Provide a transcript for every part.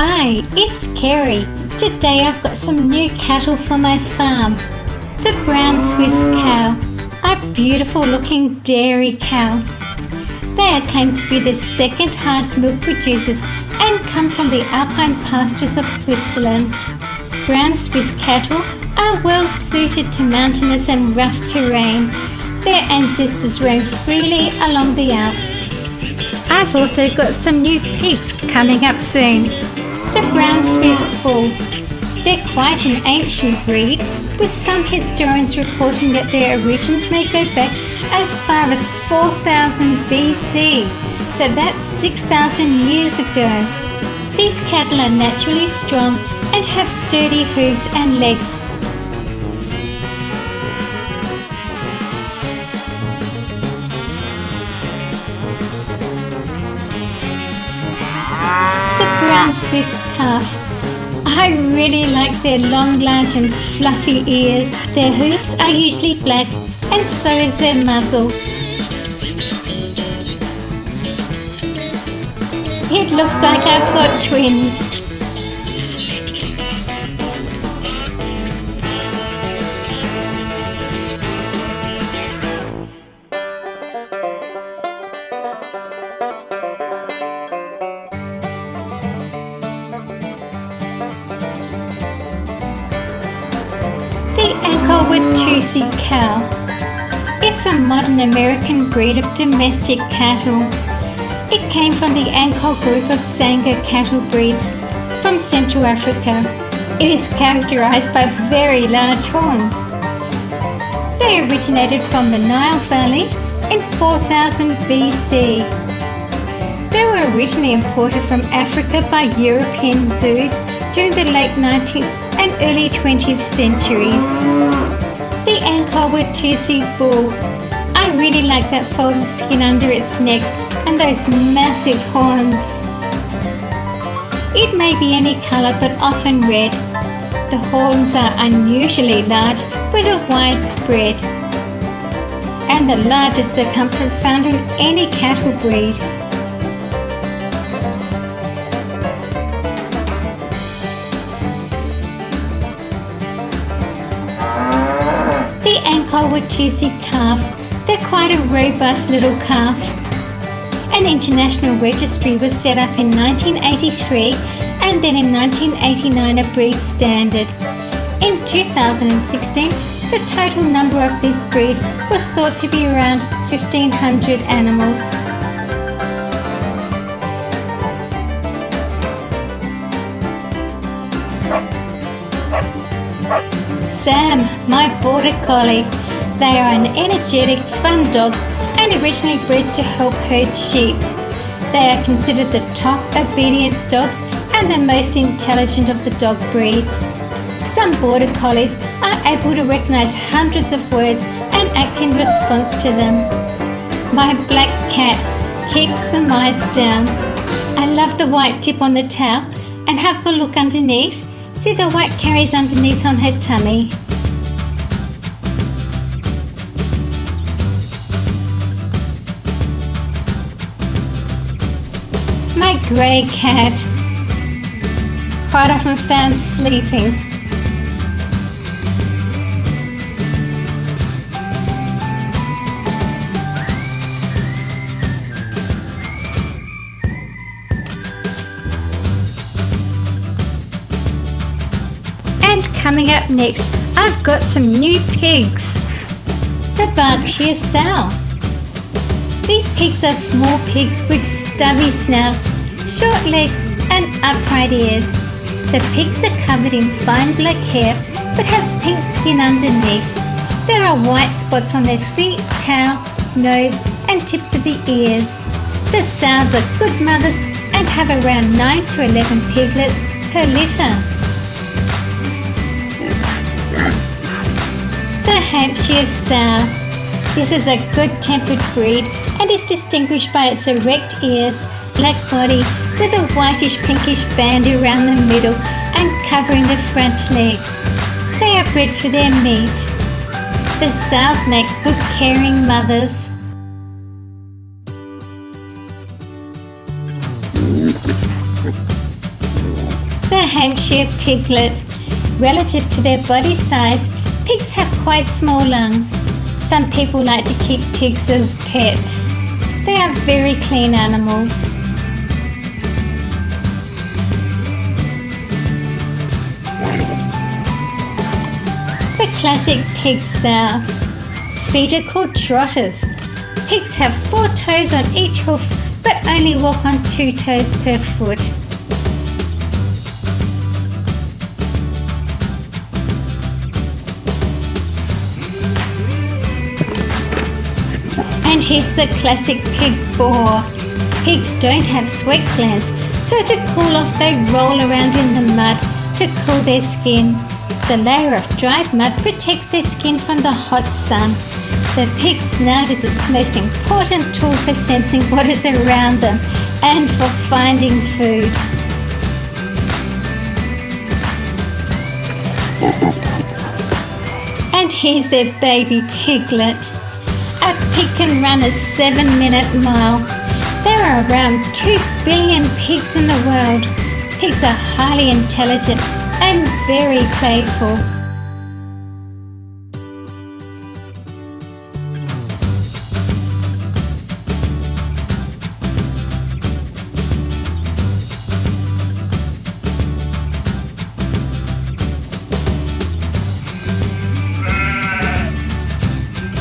Hi, it's Kerry. Today I've got some new cattle for my farm. The brown Swiss cow, a beautiful looking dairy cow. They are claimed to be the second highest milk producers and come from the alpine pastures of Switzerland. Brown Swiss cattle are well suited to mountainous and rough terrain. Their ancestors roamed freely along the Alps. I've also got some new pigs coming up soon. The brown Swiss bull. They're quite an ancient breed, with some historians reporting that their origins may go back as far as 4000 BC, so that's 6,000 years ago. These cattle are naturally strong and have sturdy hooves and legs. The brown Swiss calf. I really like their long, large and fluffy ears. Their hooves are usually black and so is their muzzle. It looks like I've got twins. The Ankole-Watusi cow. It's a modern American breed of domestic cattle. It came from the Ankole group of Sangha cattle breeds from Central Africa. It is characterized by very large horns. They originated from the Nile Valley in 4000 BC. They were originally imported from Africa by European zoos during the late 19th and early 20th centuries. The Ankole-Watusi bull. I really like that fold of skin under its neck and those massive horns. It may be any colour but often red. The horns are unusually large with a wide spread and the largest circumference found in any cattle breed. The Ankole-Watusi calf. They're quite a robust little calf. An international registry was set up in 1983 and then in 1989 a breed standard. In 2016, the total number of this breed was thought to be around 1,500 animals. Sam, my border collie. They are an energetic, fun dog and originally bred to help herd sheep. They are considered the top obedience dogs and the most intelligent of the dog breeds. Some border collies are able to recognize hundreds of words and act in response to them. My black cat keeps the mice down. I love the white tip on the tail and have a look underneath. See, the white carries underneath on her tummy. My grey cat, quite often found sleeping. And coming up next, I've got some new pigs. The Berkshire Sow. These pigs are small pigs with stubby snouts, short legs and upright ears. The pigs are covered in fine black hair but have pink skin underneath. There are white spots on their feet, tail, nose and tips of the ears. The sows are good mothers and have around 9 to 11 piglets per litter. The Hampshire Sow. This is a good-tempered breed and is distinguished by its erect ears, black body with a whitish-pinkish band around the middle and covering the front legs. They are bred for their meat. The sows make good caring mothers. the Hampshire piglet. Relative to their body size, pigs have quite small lungs. Some people like to keep pigs as pets. They are very clean animals. The classic pig sow. Feet are called trotters. Pigs have 4 toes on each hoof, but only walk on 2 toes per foot. And here's the classic pig boar. Pigs don't have sweat glands, so to cool off they roll around in the mud to cool their skin. The layer of dried mud protects their skin from the hot sun. The pig's snout is its most important tool for sensing what is around them and for finding food. And here's their baby piglet. A pig can run a 7-minute mile. There are around 2 billion pigs in the world. Pigs are highly intelligent and very playful.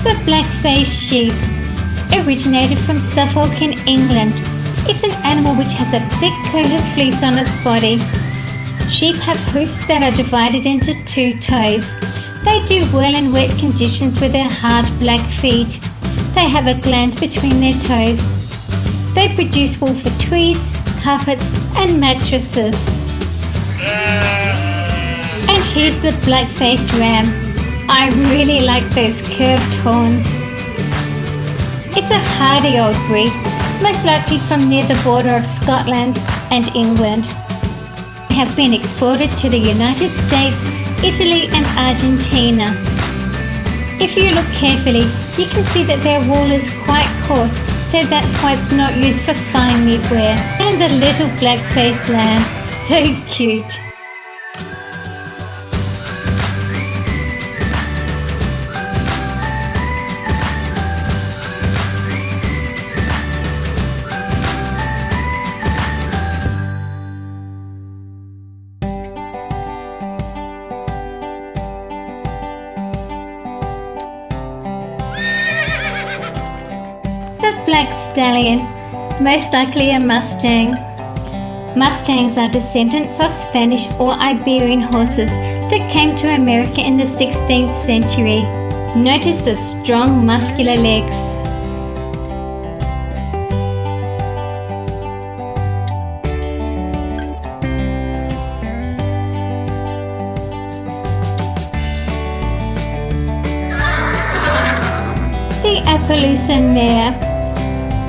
The black-faced sheep originated from Suffolk in England. It's an animal which has a thick coat of fleece on its body. Sheep have hoofs that are divided into 2 toes. They do well in wet conditions with their hard black feet. They have a gland between their toes. They produce wool for tweeds, carpets and mattresses. And here's the black-faced ram. I really like those curved horns. It's a hardy old breed, most likely from near the border of Scotland and England. They have been exported to the United States, Italy and Argentina. If you look carefully, you can see that their wool is quite coarse, so that's why it's not used for fine knitwear. And the little black-faced lamb, so cute. The black stallion, most likely a Mustang. Mustangs are descendants of Spanish or Iberian horses that came to America in the 16th century. Notice the strong muscular legs. The Appaloosa mare.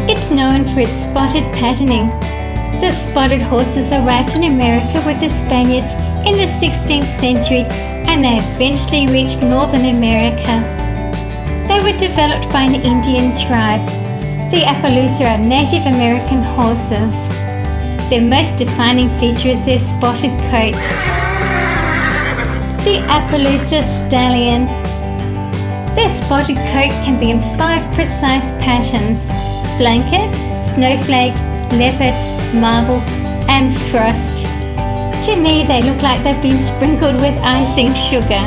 It's known for its spotted patterning. The spotted horses arrived in America with the Spaniards in the 16th century and they eventually reached Northern America. They were developed by an Indian tribe. The Appaloosa are Native American horses. Their most defining feature is their spotted coat. The Appaloosa stallion. Their spotted coat can be in 5 precise patterns: blanket, snowflake, leopard, marble and frost. To me they look like they've been sprinkled with icing sugar.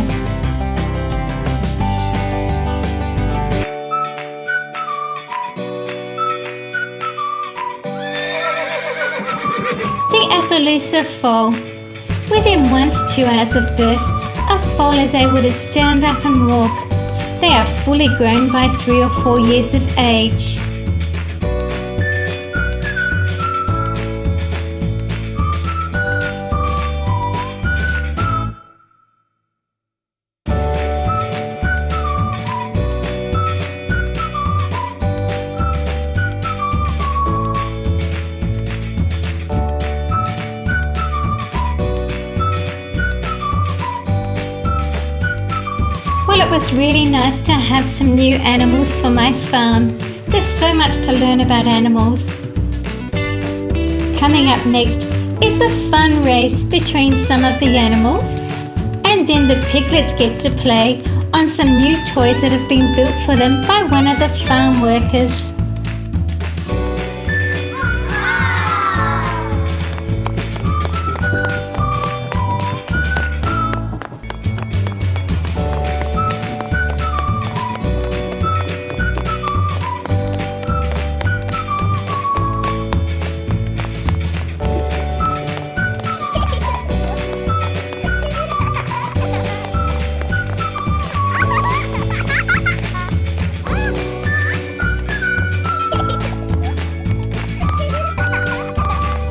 The Appaloosa foal. Within 1 to 2 hours of birth, a foal is able to stand up and walk. They are fully grown by 3 or 4 years of age. Well, it was really nice to have some new animals for my farm. There's so much to learn about animals. Coming up next, is a fun race between some of the animals, and then the piglets get to play on some new toys that have been built for them by one of the farm workers.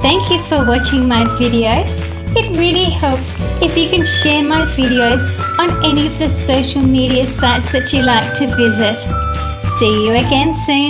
Thank you for watching my video. It really helps if you can share my videos on any of the social media sites that you like to visit. See you again soon.